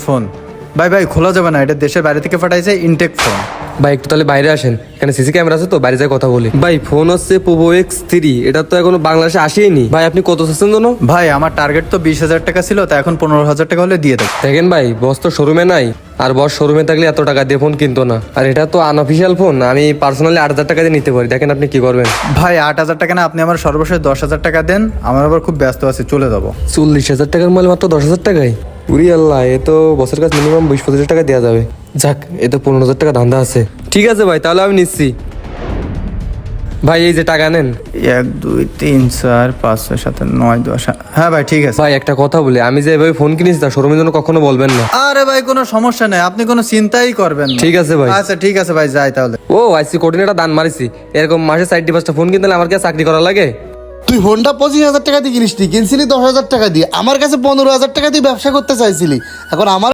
Phone ভাই ভাই খোলা যাবে না, এটা দেশের বাইরে থেকে পাঠাইছে ইনটেক ফোন। ভাই একটু তাহলে বাইরে আসেন, এখানে সিসি ক্যামেরা আছে তো, বাইরে যাই কথা বলি। ভাই ফোন হচ্ছে পোভো X3, এটা তো এখনো বাংলাদেশে আসেইনি। ভাই আপনি কত চাচ্ছেন জানো? ভাই আমার টার্গেট তো 20,000 টাকা ছিল, তা এখন 15,000 টাকা হলে দিয়ে দেবো। দেখেন ভাই, বস তো শোরুমে নাই, আর বস শোরুমে থাকলে এত টাকা দিয়ে ফোন কিনতো না। আর এটা তো আনঅফিসিয়াল ফোন, আমি পার্সোনালি 8,000 টাকা দিয়ে নিতে পারি। দেখেন আপনি কি করবেন। ভাই 8,000 টাকা না, আপনি আমার সর্বশেষ 10,000 টাকা দেন, আমার আবার খুব ব্যস্ত আছে, চলে যাবো। 40,000 টাকার মাল মাত্র 10,000 টাকায়? উরি আল্লাহ, এ তো বসের কাছে মিনিমাম 20-25 টাকা দেওয়া যাবে। যাক, এ তো 15,000 টাকা ধান্দা আছে। ঠিক আছে ভাই, তাহলে আমি নিচ্ছি। ভাই এই যে টাকা নেন। 1 2 3 4 5 6 7 9 10। হ্যাঁ ভাই ঠিক আছে। ভাই একটা কথা বলি, আমি যে এভাবে ফোন কিনেছি তা শোরুমের জন্য কখনো বলবেন না। আরে ভাই কোনো সমস্যা নেই, আপনি কোনো চিন্তাই করবেন না। ঠিক আছে ভাই। আচ্ছা ঠিক আছে ভাই, যাই তাহলে। ও আইসি কোর্ডিনেটর দান মারিছি, এরকম মাসে 4-5টা ফোন কিনতে হলে আমার কাছে চাকরি করা লাগে? তুই ফোনটা 25,000 টাকা দিয়ে কিনিসনি, কিনছিলি 10,000 টাকা দিয়ে। আমার কাছে 15,000 টাকা দিয়ে ব্যবসা করতে চাইছিলি, এখন আমার